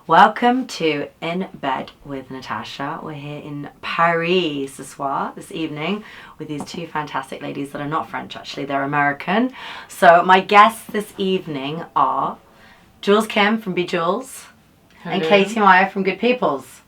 Welcome to In Bed with Natasha. We're here in Paris this evening with these two fantastic ladies that are not French, actually, they're American. So my guests this evening are Jules Kim from bijules and Katie Longmayer from Good Peoples.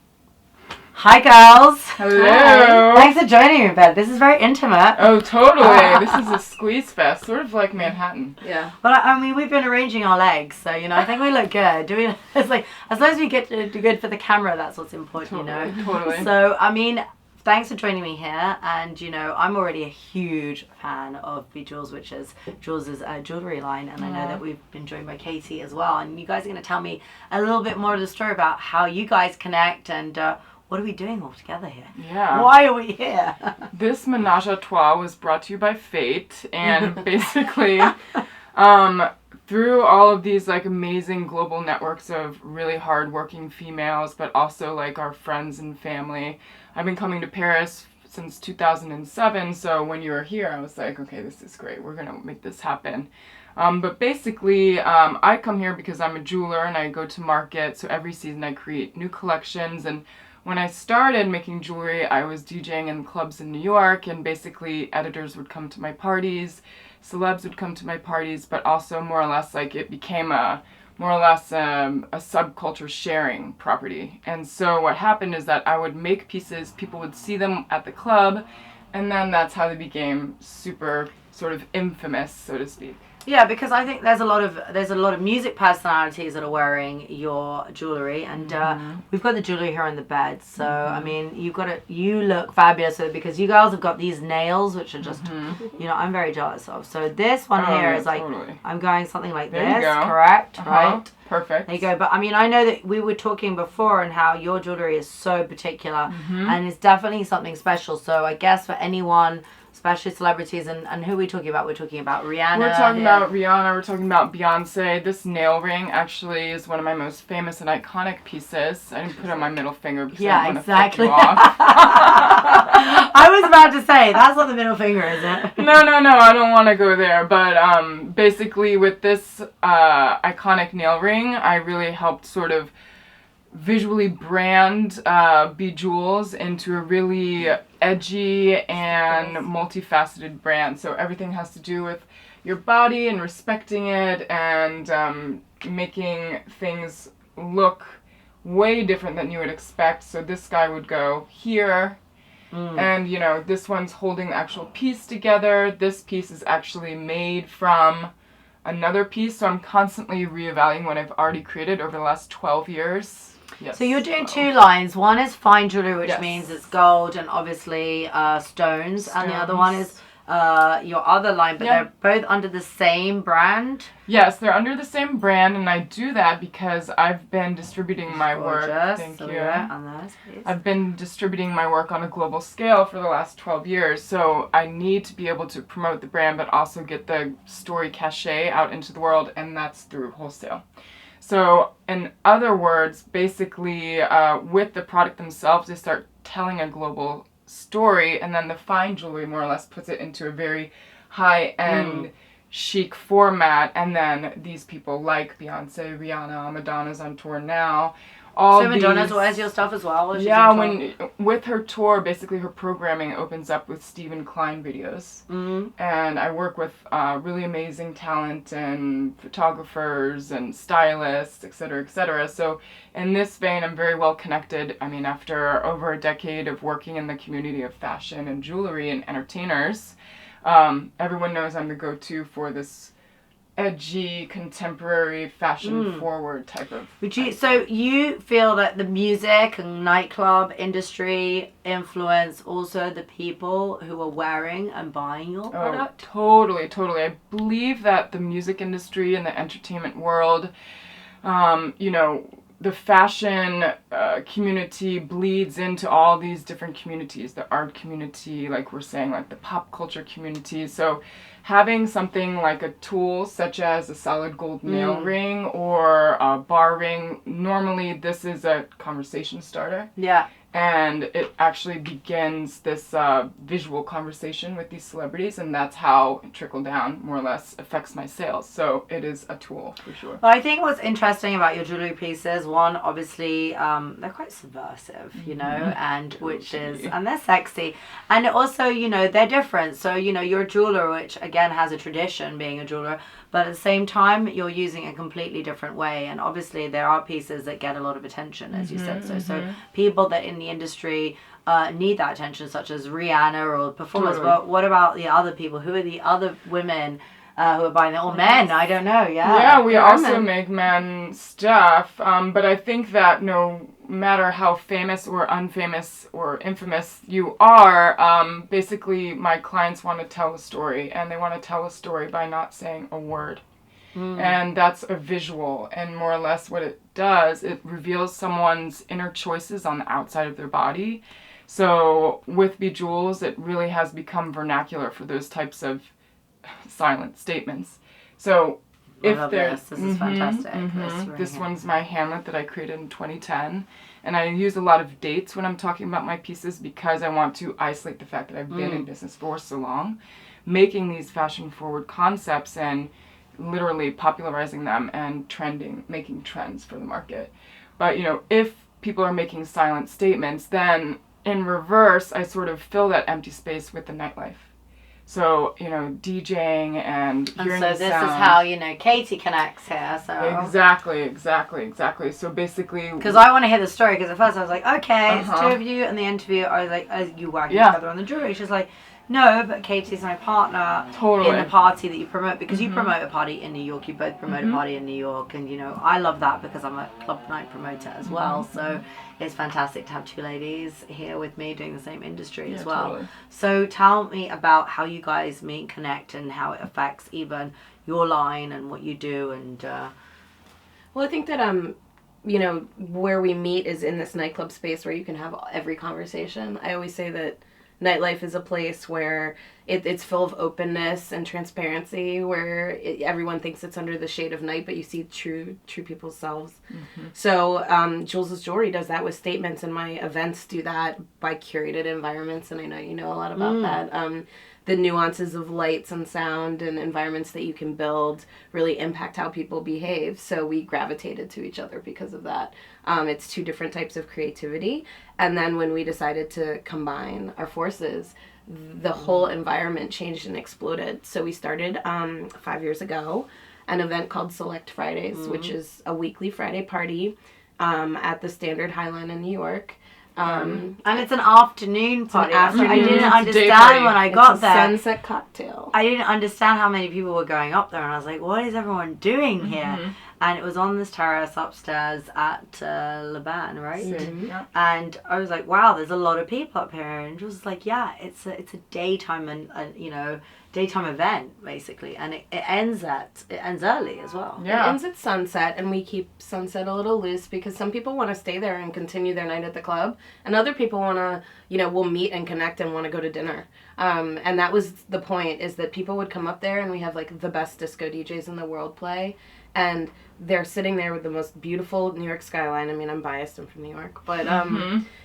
Hi girls. Hello. Hi. Thanks for joining me in bed. This is very intimate. Oh, totally. This is a squeeze fest, sort of like Manhattan. Yeah. Well, I mean, we've been arranging our legs, so I think we look good. Do we? It's like as long as we get to do good for the camera, that's what's important, Totally. So, I mean, thanks for joining me here, and I'm already a huge fan of bijules, which is Jules' jewelry line, and I know that we've been joined by Katie as well, and you guys are going to tell me a little bit more of the story about how you guys connect and. What are we doing all together here? Yeah. Why are we here? This menage a trois was brought to you by fate, and basically, through all of these amazing global networks of really hardworking females, but also our friends and family. I've been coming to Paris since 2007, so when you were here, I was like, okay, this is great. We're gonna make this happen. But basically, I come here because I'm a jeweler and I go to market. So every season I create new collections, and when I started making jewelry, I was DJing in clubs in New York, and basically editors would come to my parties, celebs would come to my parties, but also more or less it became a subculture sharing property. And so what happened is that I would make pieces, people would see them at the club, and then that's how they became super sort of infamous, so to speak. Yeah, because I think there's a lot of music personalities that are wearing your jewelry, and we've got the jewelry here on the bed. So I mean, you look fabulous because you girls have got these nails, which are just, I'm very jealous of. So this one here is totally. I'm going something like there this, you go. correct? Right. Perfect. There you go. But I mean, I know that we were talking before and how your jewelry is so particular and it's definitely something special. So I guess for anyone, especially celebrities, and who are we talking about? We're talking about Rhianna. We're talking about Rhianna, we're talking about Beyonce. This nail ring actually is one of my most famous and iconic pieces. I didn't put on my middle finger because I didn't want to flip you off. I was about to say, that's not the middle finger, is it? No, I don't want to go there. But basically with this iconic nail ring, I really helped sort of visually brand bijules into a really edgy and multifaceted brand. So everything has to do with your body and respecting it and making things look way different than you would expect. So this guy would go here and this one's holding the actual piece together. This piece is actually made from another piece, so I'm constantly reevaluating what I've already created over the last 12 years. Yes. So you're doing two lines. One is fine jewelry, which means it's gold and obviously stones, and the other one is your other line, but they're both under the same brand. Yes, they're under the same brand, and I do that because I've been distributing my work. Thank you. On those, please. I've been distributing my work on a global scale for the last 12 years, so I need to be able to promote the brand, but also get the story cachet out into the world, and that's through wholesale. So, in other words, basically, with the product themselves, they start telling a global story, and then the fine jewelry more or less puts it into a very high-end, chic format, and then these people like Beyonce, Rhianna, Madonna's on tour now. So Madonna wears your stuff as well? With her tour, basically her programming opens up with Stephen Klein videos. And I work with really amazing talent and photographers and stylists, etc., etc. So in this vein, I'm very well connected. I mean, after over a decade of working in the community of fashion and jewelry and entertainers, everyone knows I'm the go-to for this edgy, contemporary, fashion-forward type of... So you feel that the music and nightclub industry influence also the people who are wearing and buying your product? Totally. I believe that the music industry and the entertainment world, the fashion community bleeds into all these different communities, the art community, like we're saying, like the pop culture community. So having something like a tool such as a solid gold nail ring or a bar ring, normally this is a conversation starter. Yeah. And it actually begins this visual conversation with these celebrities, and that's how it trickle down, more or less, affects my sales. So it is a tool, for sure. Well, I think what's interesting about your jewelry pieces, one, obviously, they're quite subversive, you know, and and they're sexy. And also, you know, they're different. So, you know, you're a jeweler, which, again, has a tradition being a jeweler. But at the same time, you're using a completely different way. And obviously, there are pieces that get a lot of attention, as you said. So people that in the industry need that attention, such as Rhianna or performers. Totally. But what about the other people? Who are the other women who are buying it? Or men? I don't know. Yeah, we also make men stuff. But I think that no matter how famous or unfamous or infamous you are, basically my clients want to tell a story, and they want to tell a story by not saying a word. And that's a visual, and more or less what it does, it reveals someone's inner choices on the outside of their body. So with Bejules, it really has become vernacular for those types of silent statements. So if there's this is fantastic. This one's my handlet that I created in 2010, and I use a lot of dates when I'm talking about my pieces because I want to isolate the fact that I've been in business for so long, making these fashion forward concepts and literally popularizing them and making trends for the market. But you know, if people are making silent statements, then in reverse I sort of fill that empty space with the nightlife. So, you know, DJing and hearing the sound. So this is how, you know, Katie connects here. So Exactly. So basically... Because I want to hear the story, because at first I was like, okay, it's two of you, and the interview, I was like, are you working together on the jewelry? She's like, no, but Katie's my partner in the party that you promote, because you promote a party in New York, you both promote a party in New York, and, you know, I love that because I'm a club night promoter as well, so it's fantastic to have two ladies here with me doing the same industry as well. Totally. So tell me about how you guys meet and connect, and how it affects even your line and what you do. And well, I think that you know, where we meet is in this nightclub space where you can have every conversation. I always say that nightlife is a place where it's full of openness and transparency, where everyone thinks it's under the shade of night, but you see true people's selves. So Jules' jewelry does that with statements, and my events do that by curated environments, and I know you know a lot about that. The nuances of lights and sound and environments that you can build really impact how people behave. So we gravitated to each other because of that. It's two different types of creativity. And then when we decided to combine our forces, the whole environment changed and exploded. So we started 5 years ago an event called Select Fridays, which is a weekly Friday party at the Standard Highline in New York. And it's an afternoon party. I didn't It's a day understand party. when I got there. Sunset cocktail. I didn't understand how many people were going up there, and I was like, what is everyone doing here? And it was on this terrace upstairs at Leban, right? Yeah. And I was like, wow, there's a lot of people up here. And it was like, yeah, it's a daytime and you know, daytime event basically, and it ends early as well. Yeah. It ends at sunset, and we keep sunset a little loose because some people want to stay there and continue their night at the club, and other people want to, you know, will meet and connect and want to go to dinner. And that was the point, is that people would come up there, and we have like the best disco DJs in the world play, and they're sitting there with the most beautiful New York skyline. I mean, I'm biased, I'm from New York, but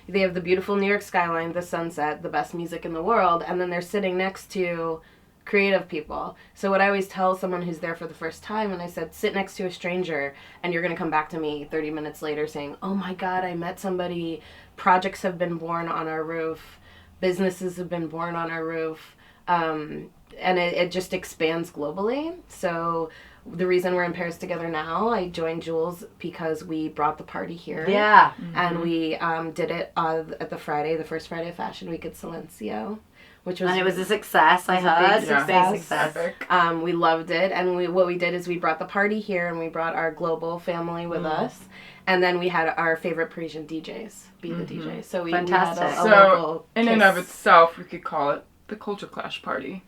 they have the beautiful New York skyline, the sunset, the best music in the world, and then they're sitting next to creative people. So what I always tell someone who's there for the first time, and I said, sit next to a stranger, and you're going to come back to me 30 minutes later saying, oh my God, I met somebody, projects have been born on our roof, businesses have been born on our roof, and it just expands globally. So the reason we're in Paris together now, I joined Jules because we brought the party here. Yeah. And we did it at the first Friday of Fashion Week at Silencio. And it was a success, I heard. Big success. We loved it, and what we did is we brought the party here, and we brought our global family with us, and then we had our favorite Parisian DJs be the DJs. So Fantastic. We had a so local in and of itself, we could call it the Culture Clash Party.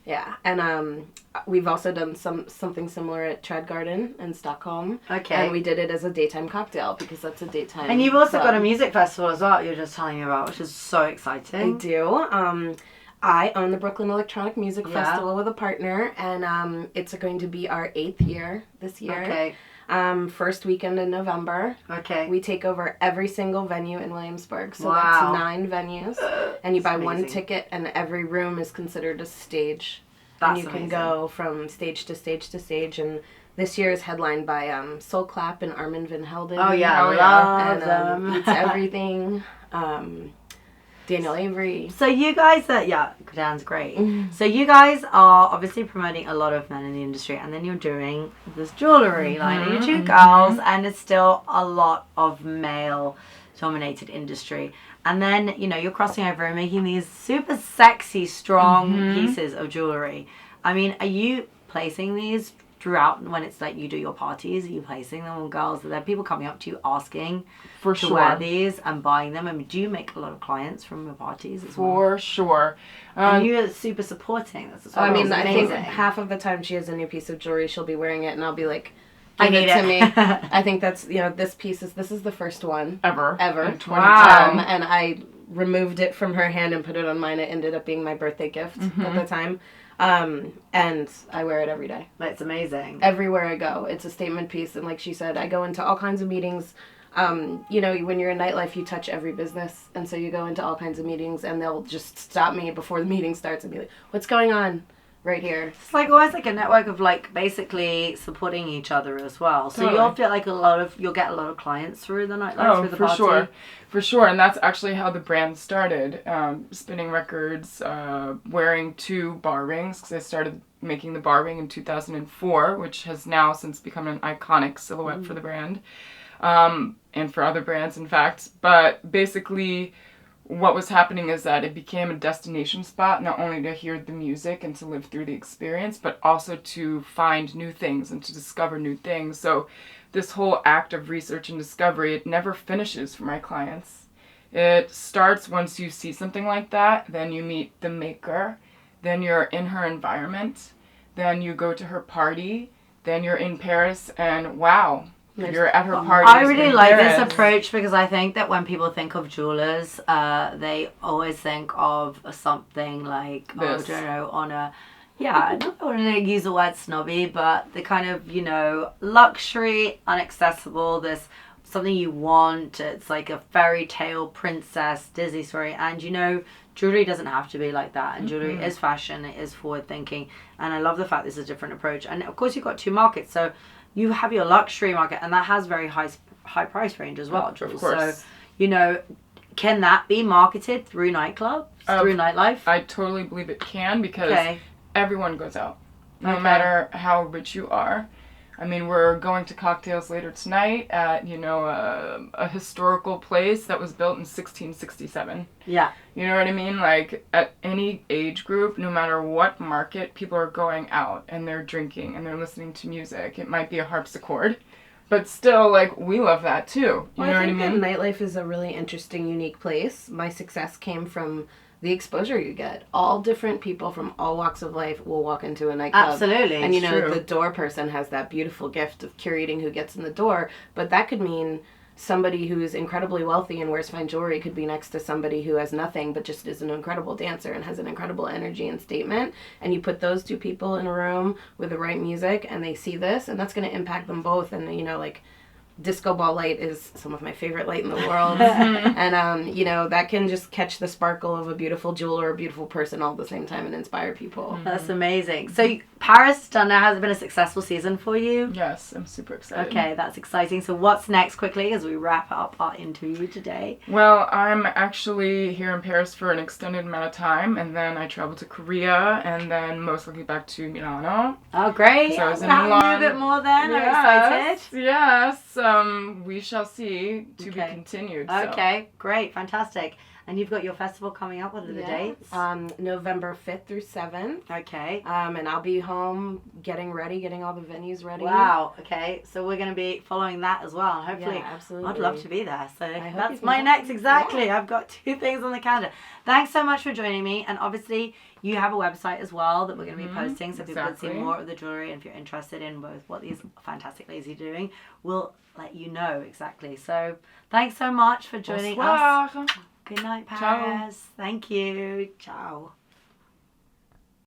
Yeah, and we've also done something similar at Trad Garden in Stockholm. Okay. And we did it as a daytime cocktail because that's a daytime. And you've also club. got a music festival as well. You're just telling me about, which is so exciting. I do. I own the Brooklyn Electronic Music Festival with a partner, and it's going to be our 8th year this year. Okay. First weekend in November. Okay. We take over every single venue in Williamsburg. So Wow. that's 9 venues. And you buy one amazing. ticket, and every room is considered a stage. That's and you amazing. can go from stage to stage to stage. And this year is headlined by Soul Clap and Armin van Helden. Oh yeah, Oh, yeah. love them. It's Everything. Daniel Avery. So you guys Dan's great. So you guys are obviously promoting a lot of men in the industry, and then you're doing this jewelry line, and you're 2 girls, and it's still a lot of male dominated industry. And then, you know, you're crossing over and making these super sexy, strong pieces of jewelry. I mean, are you placing these throughout when it's like you do your parties? Are you placing them on girls? Are there people coming up to you asking For to sure. wear these and buying them? I mean, do you make a lot of clients from your parties as well? For sure. And you're super supporting this as well. I mean, It's I think amazing. half of the time she has a new piece of jewelry, she'll be wearing it, and I'll be like, I give need it to it. me. I think that's, you know, this is the first one Ever. ever. In 2010. Wow. And I removed it from her hand and put it on mine. It ended up being my birthday gift at the time. And I wear it every day. That's amazing. Everywhere I go, it's a statement piece. And like she said, I go into all kinds of meetings. You know, when you're in nightlife, you touch every business. And so you go into all kinds of meetings, and they'll just stop me before the meeting starts and be like, what's going on right here? It's like always like a network of like basically supporting each other as well. So Totally. you'll feel like you'll get a lot of clients through the nightlife, through the for party. sure. For sure. And that's actually how the brand started. Spinning records, wearing 2 bar rings, because I started making the bar ring in 2004, which has now since become an iconic silhouette for the brand. And for other brands, in fact. But basically, what was happening is that it became a destination spot, not only to hear the music and to live through the experience, but also to find new things and to discover new things. So this whole act of research and discovery, it never finishes for my clients. It starts once you see something like that, then you meet the maker, then you're in her environment, then you go to her party, then you're in Paris, and wow, you're at her party. I really like this approach because I think that when people think of jewelers, they always think of something like, I This. don't know, on a, I don't want to use the word snobby, but the kind of, you know, luxury, inaccessible, this something you want, it's like a fairy tale princess Disney story, and you know, jewelry doesn't have to be like that, and jewelry is fashion, it is forward thinking, and I love the fact this is a different approach. And of course you've got 2 markets, so you have your luxury market, and that has very high price range as well, Jules. Of course. So, you know, can that be marketed through nightclubs, through nightlife? I totally believe it can, because Okay. everyone goes out, no Okay. matter how rich you are. I mean, we're going to cocktails later tonight at, you know, a historical place that was built in 1667. Yeah. You know what I mean? Like, at any age group, no matter what market, people are going out and they're drinking and they're listening to music. It might be a harpsichord, but still, like, we love that too. You Well, know I what I think mean? that nightlife is a really interesting, unique place. My success came from the exposure you get. All different people from all walks of life will walk into a nightclub. Absolutely. And you it's know, true. the door person has that beautiful gift of curating who gets in the door, but that could mean somebody who's incredibly wealthy and wears fine jewelry could be next to somebody who has nothing but just is an incredible dancer and has an incredible energy and statement. And you put those 2 people in a room with the right music and they see this, and that's going to impact them both. And, you know, like, disco ball light is some of my favorite light in the world. And, you know, that can just catch the sparkle of a beautiful jewel or a beautiful person all at the same time and inspire people. That's amazing. So Paris done now, has it been a successful season for you? Yes, I'm super excited. Okay, that's exciting. So what's next quickly as we wrap up our interview today? Well, I'm actually here in Paris for an extended amount of time, and then I travel to Korea, and then most likely back to Milano. Oh, great. So I was in Have Milan. you a bit more then? I'm excited. Yes. We shall see. To be Okay. continued. So. Okay, great, fantastic. And you've got your festival coming up. What are the dates? November 5th through 7th. Okay. And I'll be home getting ready, getting all the venues ready. Wow. Okay. So we're going to be following that as well. Hopefully, Yeah, absolutely. I'd love to be there. So hope that's you can my come. next. Exactly. Yeah. I've got 2 things on the calendar. Thanks so much for joining me. And obviously, you have a website as well that we're going to be posting, so people can see more of the jewelry. And if you're interested in both what these fantastic ladies are doing, we'll let you know exactly. So thanks so much for joining us. Bonsoir. Good night, Paris. Thank you. Ciao.